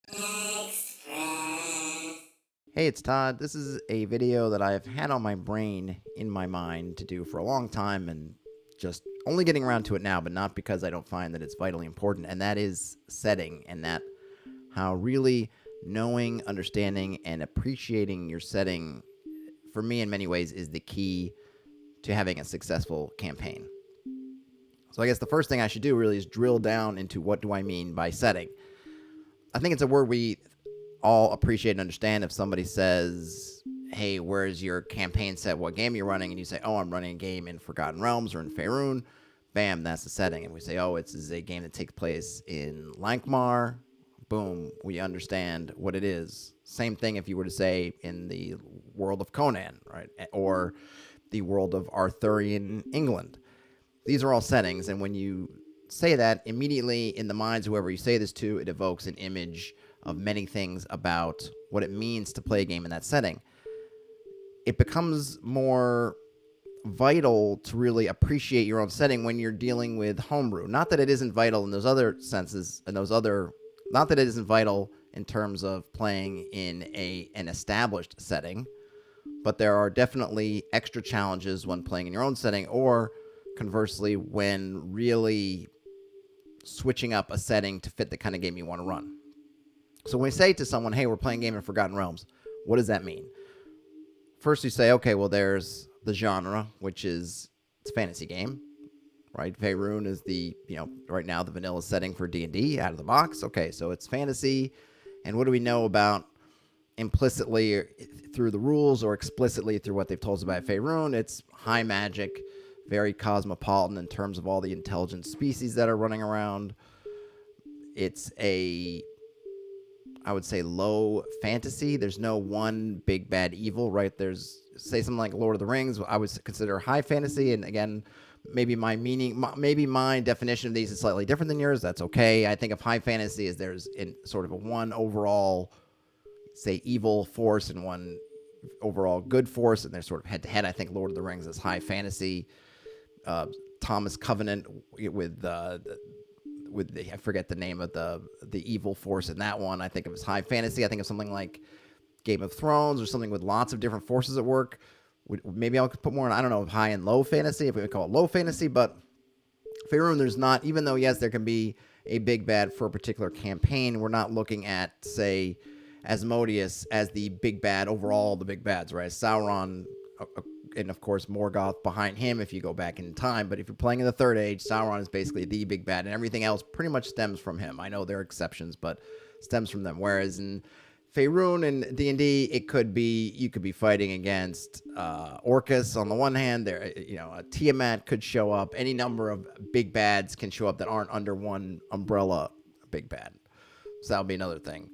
Hey, it's Todd. This is a video that I've had on my brain in my mind to do for a long time and just only getting around to it now, but not because I don't find that it's vitally important, and that is setting, and that how really knowing, understanding, and appreciating your setting, for me in many ways, is the key to having a successful campaign. So I guess the first thing I should do really is drill down into what do I mean by setting. I think it's a word we all appreciate and understand. If somebody says, hey, where's your campaign set? What game are you running? And you say, oh, I'm running a game in Forgotten Realms or in Faerun. Bam, that's the setting. And we say, oh, it's a game that takes place in Lankmar. Boom, we understand what it is. Same thing if you were to say in the world of Conan, right? Or the world of Arthurian England. These are all settings, and when you say that, immediately in the minds of whoever you say this to, it evokes an image of many things about what it means to play a game in that setting. It becomes more vital to really appreciate your own setting when you're dealing with homebrew. Not that it isn't vital in those other senses, and not that it isn't vital in terms of playing in an established setting, but there are definitely extra challenges when playing in your own setting, or conversely, when really switching up a setting to fit the kind of game you want to run. So when we say to someone, hey, we're playing a game in Forgotten Realms, what does that mean? First, you say, okay, well, there's the genre, which is it's a fantasy game, right? Faerun is right now the vanilla setting for D&D out of the box. Okay, so it's fantasy. And what do we know about implicitly through the rules or explicitly through what they've told us about Faerun? It's high magic, very cosmopolitan in terms of all the intelligent species that are running around. It's I would say, low fantasy. There's no one big bad evil, right? There's, say, something like Lord of the Rings, I would consider high fantasy. And again, maybe my definition of these is slightly different than yours. That's okay. I think of high fantasy as there's in sort of a one overall, say, evil force and one overall good force, and they're sort of head to head. I think Lord of the Rings is high fantasy. Thomas Covenant with I forget the name of the evil force in that one. I think of as high fantasy. I think of something like Game of Thrones or something with lots of different forces at work. Maybe I'll put more in, I don't know, high and low fantasy, if we would call it low fantasy. But Faerun, there's not, even though, yes, there can be a big bad for a particular campaign, we're not looking at, say, Asmodeus as the big bad overall, the big bads, right? Sauron, and of course Morgoth behind him if you go back in time. But if you're playing in the Third Age, Sauron is basically the big bad, and everything else pretty much stems from him. I know there are exceptions, but stems from them. Whereas in Faerun and D&D, it could be, you could be fighting against Orcus on the one hand. There, a Tiamat could show up. Any number of big bads can show up that aren't under one umbrella big bad. So that would be another thing.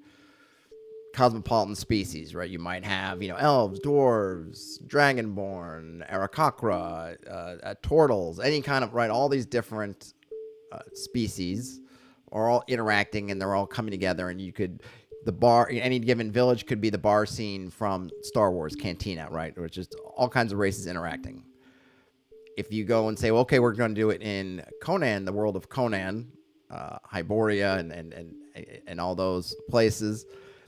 Cosmopolitan species, right? You might have, elves, dwarves, dragonborn, Aarakocra, turtles, any kind of, right? All these different species are all interacting, and they're all coming together, and the bar, any given village could be the bar scene from Star Wars Cantina, right? Or it's just all kinds of races interacting. If you go and say, well, okay, we're going to do it in Conan, the world of Conan, Hyboria, and all those places.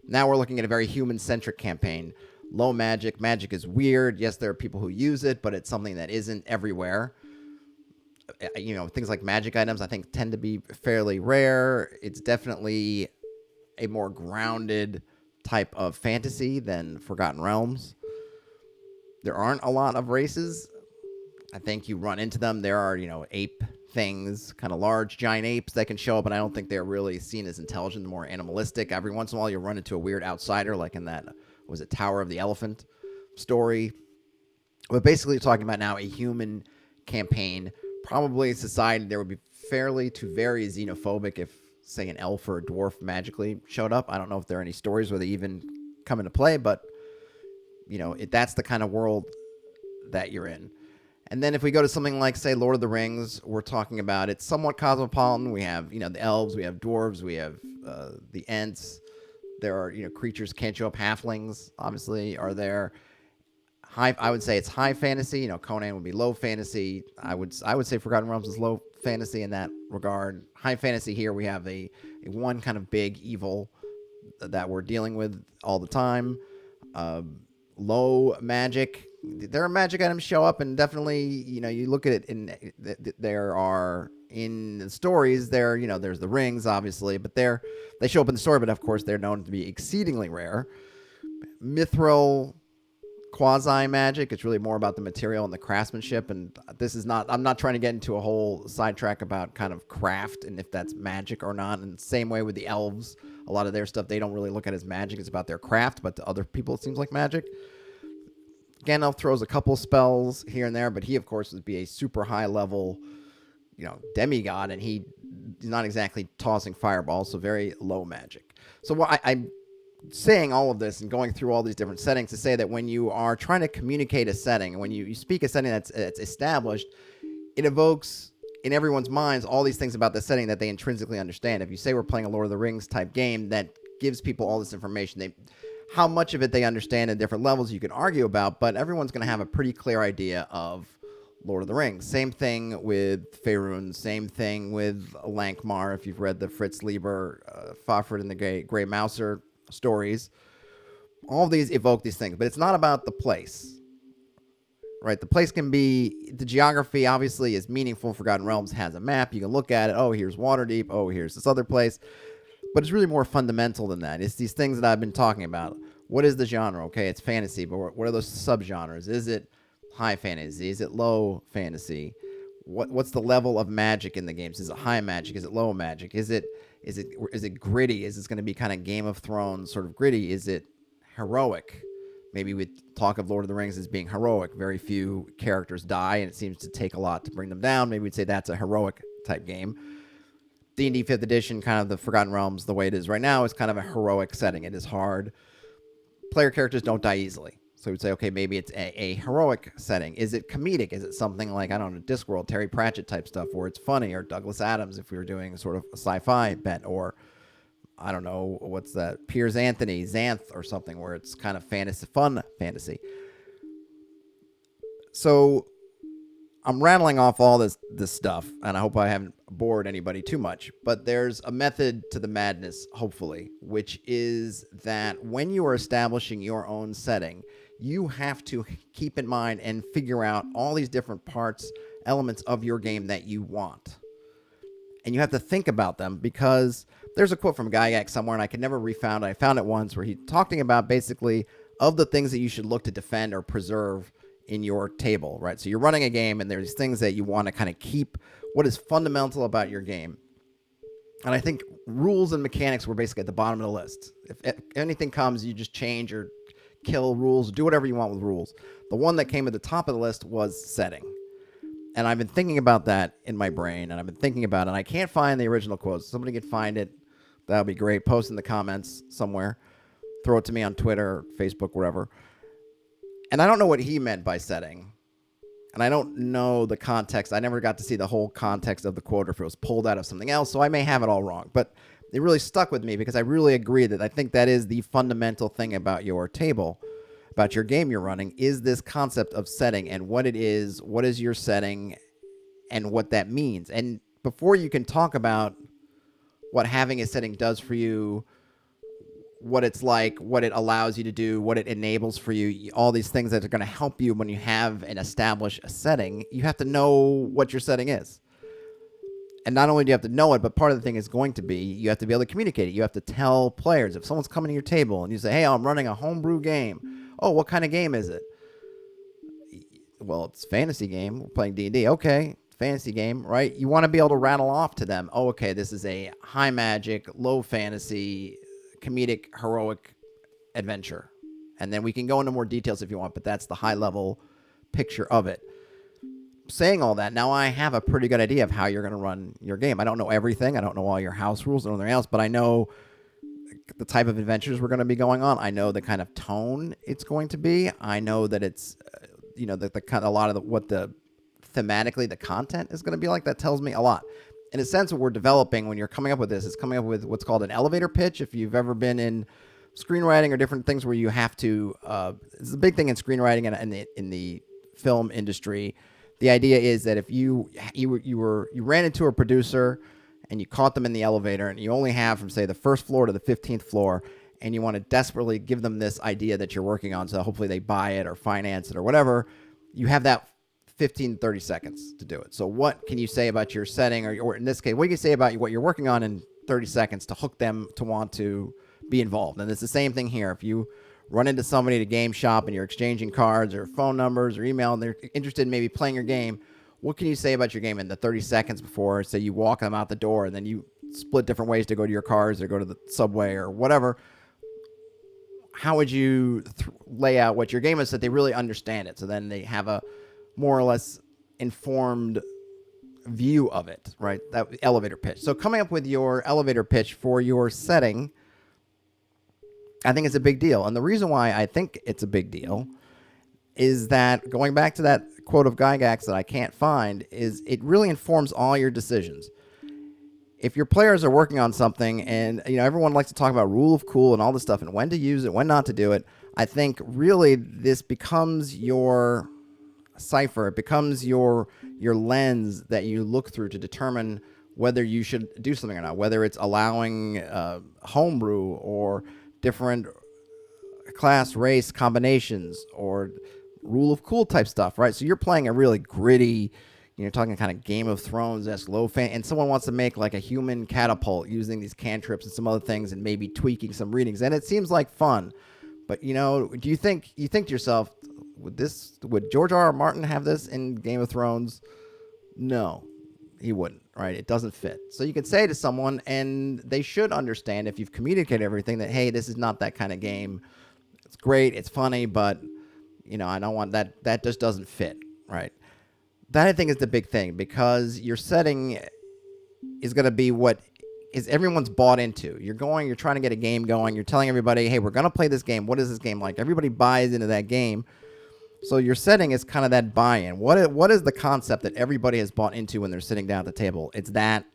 Now we're looking at a very human-centric campaign. Low magic. Magic is weird. Yes, there are people who use it, but it's something that isn't everywhere. Things like magic items, I think, tend to be fairly rare. It's definitely a more grounded type of fantasy than Forgotten Realms. There aren't a lot of races. I think you run into them. There are, ape things, kind of large, giant apes that can show up, and I don't think they're really seen as intelligent, more animalistic. Every once in a while, you run into a weird outsider, like in that, was it Tower of the Elephant story? But basically, talking about now a human campaign, probably society, there would be fairly to very xenophobic if, say, an elf or a dwarf magically showed up. I don't know if there are any stories where they even come into play, but, that's the kind of world that you're in. And then if we go to something like, say, Lord of the Rings, we're talking about it's somewhat cosmopolitan. We have, the elves, we have dwarves, we have the Ents. There are, creatures can't show up. Halflings, obviously, are there. I would say it's high fantasy. Conan would be low fantasy. I would say Forgotten Realms is low fantasy in that regard. High fantasy here, we have a one kind of big evil that we're dealing with all the time. Low magic. There are magic items show up, and definitely, you look at it, and there are in the stories there. There's the rings, obviously, but they show up in the story. But of course, they're known to be exceedingly rare. Mithril quasi magic. It's really more about the material and the craftsmanship. And I'm not trying to get into a whole sidetrack about kind of craft and if that's magic or not. And the same way with the elves, a lot of their stuff they don't really look at as magic. It's about their craft, but to other people it seems like magic. Gandalf throws a couple spells here and there, but he of course would be a super high level, demigod, and he's not exactly tossing fireballs, so very low magic. So I'm saying all of this and going through all these different settings to say that when you are trying to communicate a setting, and when you speak a setting that's established, it evokes in everyone's minds all these things about the setting that they intrinsically understand. If you say we're playing a Lord of the Rings type game, that gives people all this information. How much of it they understand at different levels you can argue about, but everyone's going to have a pretty clear idea of Lord of the Rings. Same thing with Faerun, same thing with Lankmar, if you've read the Fritz Leiber, Fafhrd and the Grey Mouser stories. All of these evoke these things, but it's not about the place, right? The place can be, the geography obviously is meaningful. Forgotten Realms has a map. You can look at it. Oh, here's Waterdeep. Oh, here's this other place. But it's really more fundamental than that. It's these things that I've been talking about. What is the genre? Okay, it's fantasy, but what are those subgenres? Is it high fantasy? Is it low fantasy? What's the level of magic in the games? Is it high magic? Is it low magic? Is it gritty? Is this going to be kind of Game of Thrones sort of gritty? Is it heroic? Maybe we talk of Lord of the Rings as being heroic. Very few characters die, and it seems to take a lot to bring them down. Maybe we'd say that's a heroic type game. D&D 5th edition, kind of the Forgotten Realms, the way it is right now, is kind of a heroic setting. It is hard. Player characters don't die easily. So we'd say, okay, maybe it's a heroic setting. Is it comedic? Is it something like, I don't know, Discworld, Terry Pratchett type stuff, where it's funny, or Douglas Adams if we were doing sort of a sci-fi bet, or I don't know, what's that, Piers Anthony, Xanth or something, where it's kind of fantasy, fun fantasy. So I'm rattling off all this stuff, and I hope I haven't bored anybody too much, but there's a method to the madness, hopefully, which is that when you are establishing your own setting, you have to keep in mind and figure out all these different parts, elements of your game that you want. And you have to think about them, because there's a quote from Gygax somewhere, and I can never refound it. I found it once, where he's talking about basically of the things that you should look to defend or preserve in your table, right? So you're running a game, and there's things that you want to kind of keep, what is fundamental about your game. And I think rules and mechanics were basically at the bottom of the list. If anything comes, you just change or kill rules, do whatever you want with rules. The one that came at the top of the list was setting. And I've been thinking about that in my brain, and I've been thinking about it, and I can't find the original quotes. Somebody could find it. That would be great. Post in the comments somewhere. Throw it to me on Twitter, Facebook, wherever. And I don't know what he meant by setting. And I don't know the context. I never got to see the whole context of the quote, or if it was pulled out of something else, so I may have it all wrong. But it really stuck with me, because I really agree that I think that is the fundamental thing about your table, about your game you're running, is this concept of setting and what it is, what is your setting, and what that means. And before you can talk about what having a setting does for you, what it's like, what it allows you to do, what it enables for you, all these things that are going to help you when you have and establish a setting, you have to know what your setting is. And not only do you have to know it, but part of the thing is going to be, you have to be able to communicate it. You have to tell players. If someone's coming to your table and you say, hey, I'm running a homebrew game. Oh, what kind of game is it? Well, it's a fantasy game. We're playing D&D. Okay, fantasy game, right? You want to be able to rattle off to them, oh, okay, this is a high magic, low fantasy, comedic, heroic adventure. And then we can go into more details if you want, but that's the high level picture of it. Saying all that, now I have a pretty good idea of how you're going to run your game. I don't know everything. I don't know all your house rules and everything else, but I know the type of adventures we're going to be going on. I know the kind of tone it's going to be. I know that it's, the kind of a lot of what the thematically the content is going to be like. That tells me a lot. In a sense, what we're developing when you're coming up with this is coming up with what's called an elevator pitch. If you've ever been in screenwriting or different things where you have to, it's a big thing in screenwriting and in the film industry. The idea is that if you ran into a producer and you caught them in the elevator, and you only have from, say, the first floor to the 15th floor, and you want to desperately give them this idea that you're working on, so hopefully they buy it or finance it or whatever, you have that 15, 30 seconds to do it. So what can you say about your setting, or in this case, what can you say about what you're working on in 30 seconds to hook them to want to be involved? And it's the same thing here. If you run into somebody at a game shop and you're exchanging cards or phone numbers or email, and they're interested in maybe playing your game, what can you say about your game in the 30 seconds before, say, you walk them out the door and then you split different ways to go to your cars or go to the subway or whatever? How would you lay out what your game is so that they really understand it, so then they have a more or less informed view of it, right? That elevator pitch. So coming up with your elevator pitch for your setting, I think it's a big deal. And the reason why I think it's a big deal is that, going back to that quote of Gygax that I can't find, is it really informs all your decisions. If your players are working on something, and everyone likes to talk about rule of cool and all this stuff and when to use it, when not to do it, I think really this becomes your cipher. It becomes your lens that you look through to determine whether you should do something or not, whether it's allowing homebrew or different class race combinations or rule of cool type stuff, right? So you're playing a really gritty, you're talking kind of Game of Thrones-esque low fan, and someone wants to make like a human catapult using these cantrips and some other things and maybe tweaking some readings, and it seems like fun. But do you think to yourself, would George R.R. Martin have this in Game of Thrones? No, he wouldn't, right? It doesn't fit. So you can say to someone, and they should understand if you've communicated everything, that, hey, this is not that kind of game. It's great, it's funny, but I don't want that. That just doesn't fit, right? That, I think, is the big thing, because your setting is going to be what is everyone's bought into. You're trying to get a game going. You're telling everybody, hey, we're going to play this game. What is this game like? Everybody buys into that game. So your setting is kind of that buy-in. What is the concept that everybody has bought into when they're sitting down at the table? It's that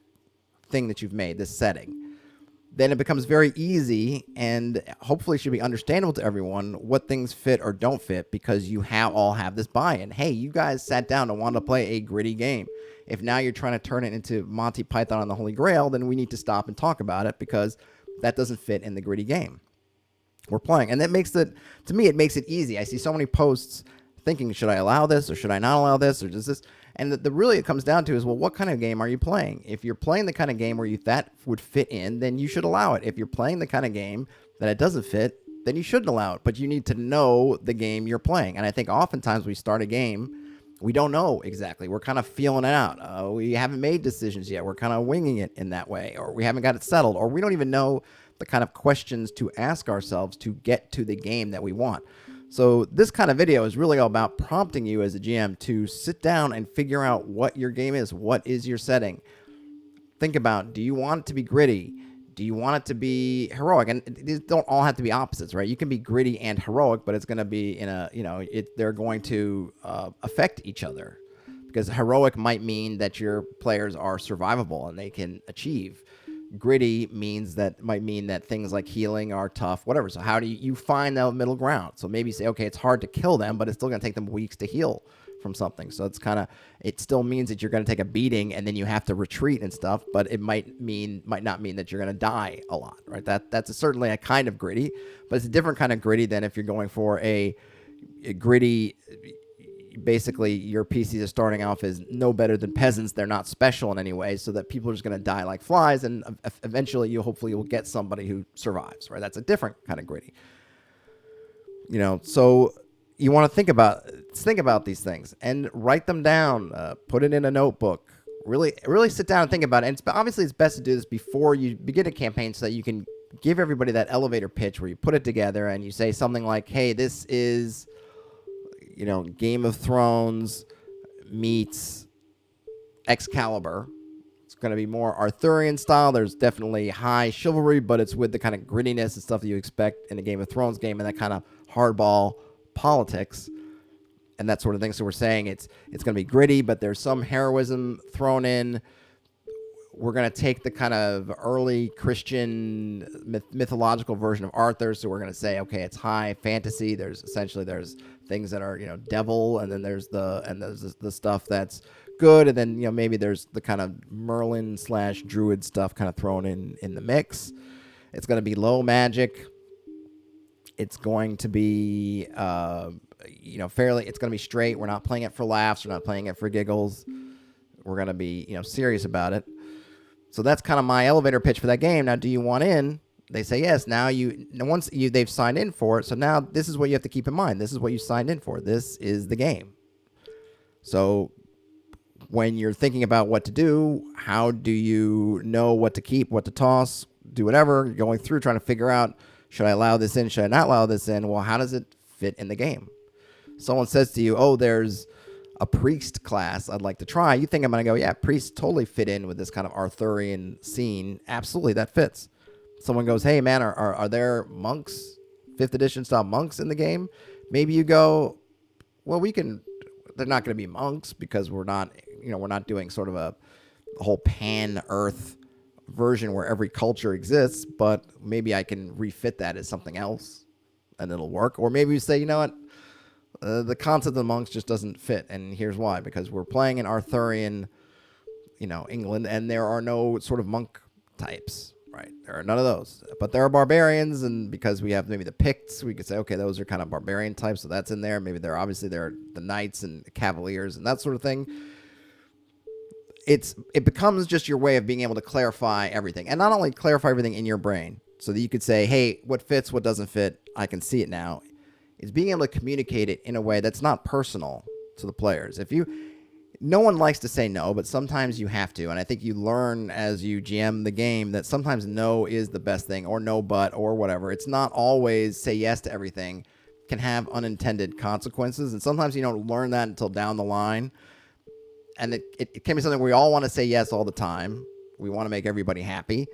thing that you've made, this setting. Then it becomes very easy, and hopefully should be understandable to everyone, what things fit or don't fit, because you all have this buy-in. Hey, you guys sat down and wanted to play a gritty game. If now you're trying to turn it into Monty Python and the Holy Grail, then we need to stop and talk about it, because that doesn't fit in the gritty game we're playing. And that makes it, to me, it makes it easy. I see so many posts thinking, should I allow this or should I not allow this, or does this? And the really it comes down to is, well, what kind of game are you playing? If you're playing the kind of game where that would fit in, then you should allow it. If you're playing the kind of game that it doesn't fit, then you shouldn't allow it. But you need to know the game you're playing. And I think oftentimes we start a game, we don't know exactly. We're kind of feeling it out. We haven't made decisions yet. We're kind of winging it in that way, or we haven't got it settled, or we don't even know the kind of questions to ask ourselves to get to the game that we want. So this kind of video is really all about prompting you as a GM to sit down and figure out what your game is. What is your setting? Think about, do you want it to be gritty? Do you want it to be heroic? And these don't all have to be opposites, right? You can be gritty and heroic, but it's going to be in a, they're going to affect each other, because heroic might mean that your players are survivable and they can achieve. Gritty might mean that things like healing are tough, whatever. So how do you find that middle ground? So maybe say, okay, it's hard to kill them, but it's still going to take them weeks to heal from something. So it still means that you're going to take a beating and then you have to retreat and stuff, but it might not mean that you're going to die a lot, right? That's certainly a kind of gritty, but it's a different kind of gritty than if you're going for a gritty. Basically, your PCs are starting off as no better than peasants. They're not special in any way, so that people are just going to die like flies, and eventually you will get somebody who survives, right? That's a different kind of gritty. So you want to think about these things and write them down, put it in a notebook, really sit down and think about it. And obviously it's best to do this before you begin a campaign, so that you can give everybody that elevator pitch where you put it together and you say something like, hey, this is Game of Thrones meets Excalibur. It's going to be more Arthurian style. There's definitely high chivalry, but it's with the kind of grittiness and stuff that you expect in a Game of Thrones game, and that kind of hardball politics and that sort of thing. So we're saying it's going to be gritty, but there's some heroism thrown in. We're going to take the kind of early Christian mythological version of Arthur. So we're going to say, okay, it's high fantasy. There's things that are, devil. And then there's the stuff that's good, and then maybe there's the kind of Merlin / Druid stuff kind of thrown in the mix. It's going to be low magic. It's going to be fairly. It's going to be straight. We're not playing it for laughs. We're not playing it for giggles. We're going to be serious about it. So that's kind of my elevator pitch for that game. Now, do you want in? They say yes. Now they've signed in for it. So now this is what you have to keep in mind. This is what you signed in for. This is the game. So when you're thinking about what to do, how do you know what to keep, what to toss, do whatever, you're going through trying to figure out, should I allow this in? Should I not allow this in? Well, how does it fit in the game? Someone says to you, oh, there's a priest class I'd like to try. You think I'm going to go, yeah, priests totally fit in with this kind of Arthurian scene. Absolutely, that fits. Someone goes, hey, man, are there monks, 5th edition style monks in the game? Maybe you go, well, they're not going to be monks because we're not doing sort of a whole pan-earth version where every culture exists, but maybe I can refit that as something else and it'll work. Or maybe you say, you know what? The concept of the monks just doesn't fit, and here's why. Because we're playing in Arthurian, England, and there are no sort of monk types, right? There are none of those. But there are barbarians, and because we have maybe the Picts, we could say, okay, those are kind of barbarian types, so that's in there. Maybe there are the knights and the cavaliers and that sort of thing. It becomes just your way of being able to clarify everything, and not only clarify everything in your brain, so that you could say, hey, what fits, what doesn't fit, I can see it now. Is being able to communicate it in a way that's not personal to the players. No one likes to say no, but sometimes you have to. And I think you learn as you GM the game that sometimes no is the best thing, or no but, or whatever. It's not always say yes to everything. It can have unintended consequences. And sometimes you don't learn that until down the line. And it can be something we all want to say yes all the time. We want to make everybody happy.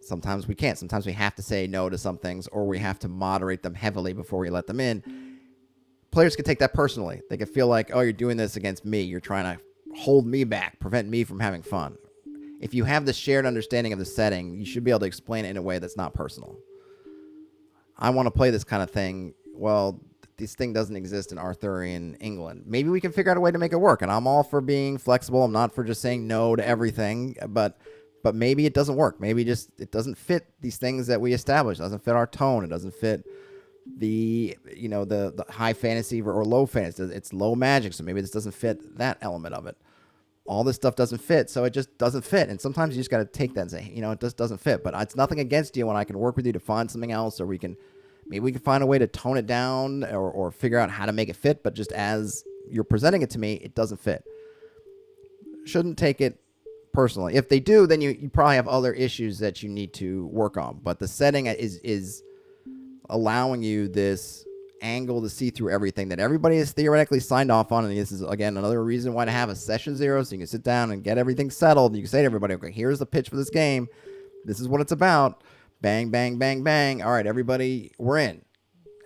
Sometimes we can't. Sometimes we have to say no to some things, or we have to moderate them heavily before we let them in. Players can take that personally. They can feel like, oh, you're doing this against me. You're trying to hold me back, prevent me from having fun. If you have the shared understanding of the setting, you should be able to explain it in a way that's not personal. I want to play this kind of thing. Well, this thing doesn't exist in Arthurian England. Maybe we can figure out a way to make it work. And I'm all for being flexible. I'm not for just saying no to everything, but maybe it doesn't work. Maybe it doesn't fit these things that we established. It doesn't fit our tone. It doesn't fit the high fantasy or low fantasy. It's low magic, so maybe this doesn't fit that element of it. All this stuff doesn't fit, so it just doesn't fit. And sometimes you just got to take that and say, it just doesn't fit. But it's nothing against you when I can work with you to find something else, or maybe we can find a way to tone it down or figure out how to make it fit. But just as you're presenting it to me, it doesn't fit. Shouldn't take it personally. If they do, then you probably have other issues that you need to work on. But the setting is allowing you this angle to see through everything that everybody is theoretically signed off on. And this is, again, another reason why to have a session 0, so you can sit down and get everything settled. You can say to everybody, okay, here's the pitch for this game. This is what it's about. Bang, bang, bang, bang. All right, everybody, we're in.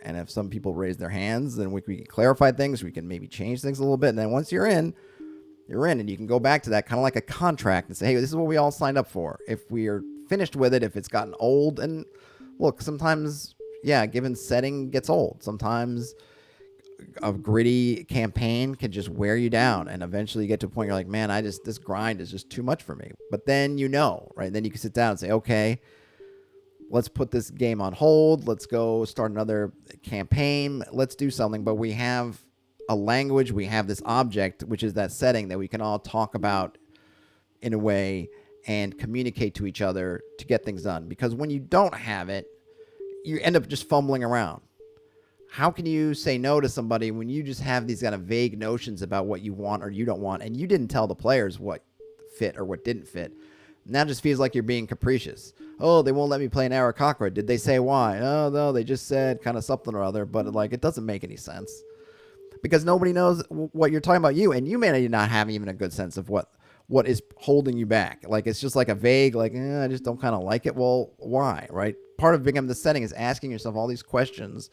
And if some people raise their hands, then we can clarify things. We can maybe change things a little bit. And then once you're in, and you can go back to that kind of like a contract and say, hey, this is what we all signed up for. If we are finished with it, if it's gotten old, and look, sometimes, yeah, given setting gets old. Sometimes a gritty campaign can just wear you down, and eventually you get to a point you're like, man, this grind is just too much for me. But then right? Then you can sit down and say, okay, let's put this game on hold. Let's go start another campaign. Let's do something. But we have a language, we have this object, which is that setting that we can all talk about in a way and communicate to each other to get things done. Because when you don't have it, you end up just fumbling around. How can you say no to somebody when you just have these kind of vague notions about what you want or you don't want, and you didn't tell the players what fit or what didn't fit? Now it just feels like you're being capricious. Oh, they won't let me play an Aarakocra. Did they say why? Oh, no, they just said kind of something or other, but it doesn't make any sense. Because nobody knows what you're talking about and you may not have even a good sense of what is holding you back. Like, it's just like a vague, I just don't kind of like it. Well, why, right? Part of becoming the setting is asking yourself all these questions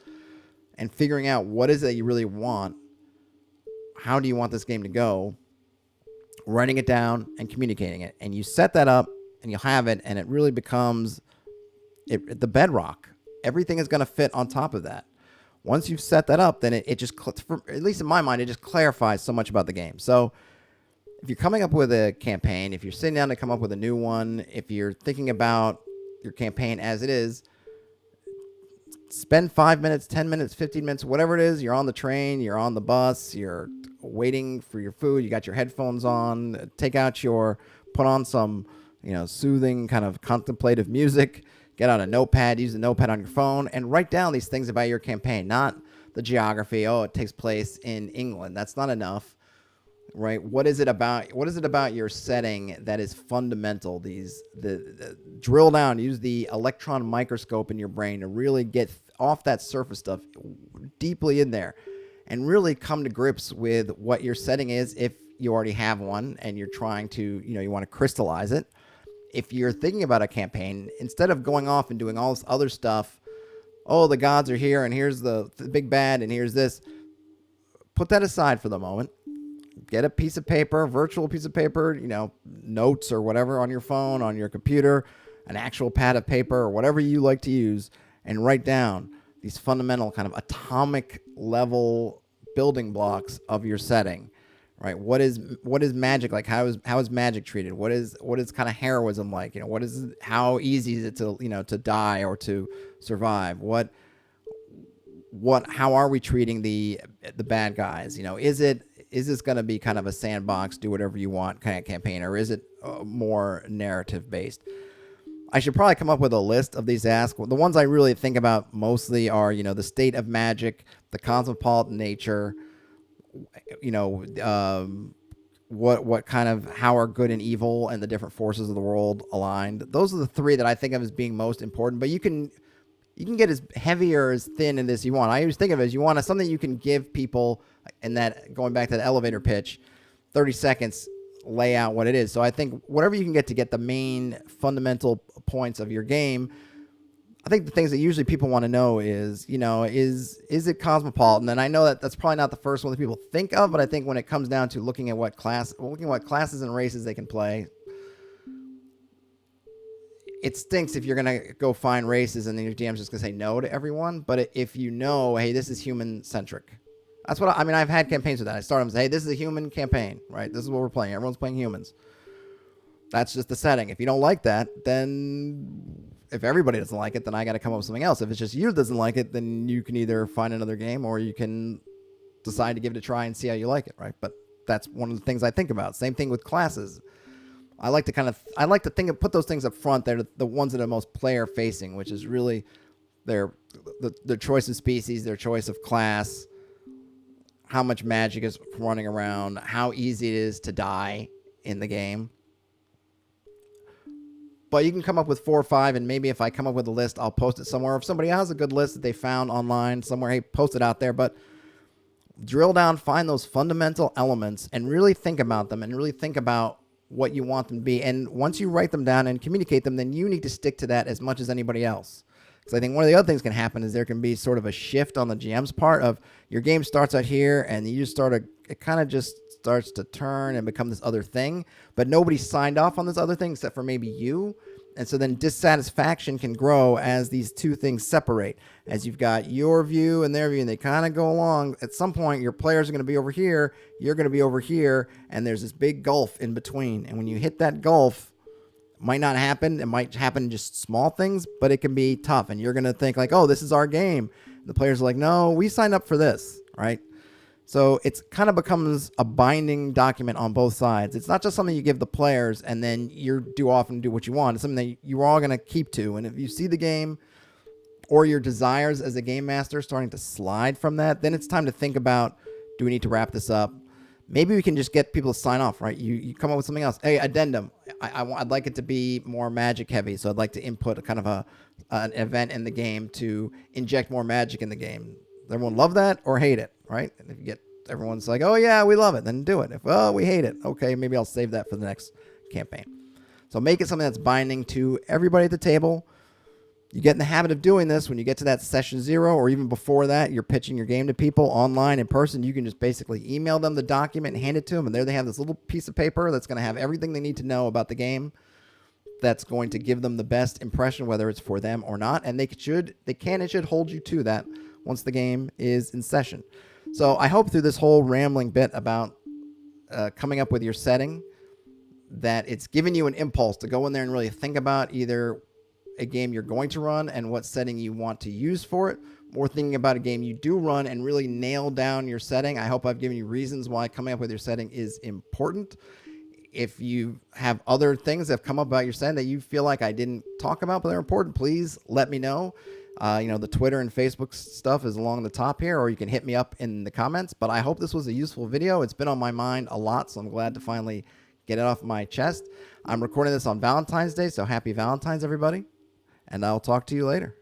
and figuring out what is it that you really want. How do you want this game to go? Writing it down and communicating it. And you set that up and you'll have it, and it really becomes the bedrock. Everything is going to fit on top of that. Once you've set that up, then it just, at least in my mind, it just clarifies so much about the game. So if you're coming up with a campaign, if you're sitting down to come up with a new one, if you're thinking about your campaign as it is, spend 5 minutes, 10 minutes, 15 minutes, whatever it is. You're on the train, you're on the bus, you're waiting for your food, you got your headphones on, put on some, soothing kind of contemplative music, get out a notepad, use the notepad on your phone, and write down these things about your campaign, not the geography. Oh, it takes place in England. That's not enough. Right? What is it about your setting that is fundamental? The drill down, use the electron microscope in your brain to really get off that surface stuff deeply in there and really come to grips with what your setting is if you already have one and you're trying to, you want to crystallize it. If you're thinking about a campaign, instead of going off and doing all this other stuff, oh, the gods are here and here's the big bad and here's this, put that aside for the moment. Get a piece of paper, virtual piece of paper, notes or whatever on your phone, on your computer, an actual pad of paper or whatever you like to use, and write down these fundamental kind of atomic level building blocks of your setting, right? What is magic like? How is magic treated? What is kind of heroism like? How easy is it to die or to survive? How are we treating the bad guys? Is this going to be kind of a sandbox, do whatever you want kind of campaign, or is it more narrative based? I should probably come up with a list of these asks. The ones I really think about mostly are, the state of magic, the cosmopolitan nature, what kind of, how are good and evil and the different forces of the world aligned. Those are the three that I think of as being most important, but you can get as heavy or as thin in this you want. I always think of it as you want something you can give people, and that, going back to the elevator pitch, 30 seconds, lay out what it is. So I think whatever you can get to get the main fundamental points of your game. I think the things that usually people want to know is, is it cosmopolitan? And I know that that's probably not the first one that people think of, but I think when it comes down to looking at what classes and races they can play, it stinks if you're going to go find races and then your DM's just going to say no to everyone. But if hey, this is human-centric. That's what I've had campaigns with that. I start them and say, hey, this is a human campaign, right? This is what we're playing. Everyone's playing humans. That's just the setting. If you don't like that, then if everybody doesn't like it, then I got to come up with something else. If it's just you that doesn't like it, then you can either find another game or you can decide to give it a try and see how you like it, right? But that's one of the things I think about. Same thing with classes. I like to put those things up front. They're the ones that are most player facing, which is really their choice of species, their choice of class, how much magic is running around, how easy it is to die in the game. But you can come up with 4 or 5, and maybe if I come up with a list, I'll post it somewhere. If somebody has a good list that they found online somewhere, hey, post it out there. But drill down, find those fundamental elements, and really think about them, and really think about what you want them to be. And once you write them down and communicate them, then you need to stick to that as much as anybody else. Because I think one of the other things can happen is there can be sort of a shift on the GM's part of your game starts out here and you just it kind of just starts to turn and become this other thing, but nobody signed off on this other thing except for maybe you. And so then dissatisfaction can grow as these two things separate. As you've got your view and their view, and they kind of go along. At some point, your players are going to be over here, you're going to be over here, and there's this big gulf in between. And when you hit that gulf, it might not happen. It might happen just small things, but it can be tough. And you're going to think like, oh, this is our game. And the players are like, no, we signed up for this, right? So it's kind of becomes a binding document on both sides. It's not just something you give the players and then you do off and do what you want. It's something that you're all going to keep to. And if you see the game or your desires as a game master starting to slide from that, then it's time to think about, do we need to wrap this up? Maybe we can just get people to sign off, right? You come up with something else. Hey, addendum. I'd like it to be more magic heavy. So I'd like to input a kind of an event in the game to inject more magic in the game. Everyone love that or hate it, right? And if you get everyone's like, oh yeah, we love it, then do it. If, oh, we hate it, okay, maybe I'll save that for the next campaign. So make it something that's binding to everybody at the table. You get in the habit of doing this when you get to that session 0 or even before that, you're pitching your game to people online, in person. You can just basically email them the document and hand it to them, and there they have this little piece of paper that's going to have everything they need to know about the game, that's going to give them the best impression, whether it's for them or not. And they can and should hold you to that once the game is in session. So I hope through this whole rambling bit about coming up with your setting, that it's given you an impulse to go in there and really think about either a game you're going to run and what setting you want to use for it, or thinking about a game you do run and really nail down your setting. I hope I've given you reasons why coming up with your setting is important. If you have other things that have come up about your setting that you feel like I didn't talk about but they're important, please let me know. The Twitter and Facebook stuff is along the top here, or you can hit me up in the comments. But I hope this was a useful video. It's been on my mind a lot, so I'm glad to finally get it off my chest. I'm recording this on Valentine's Day, so happy Valentine's, everybody. And I'll talk to you later.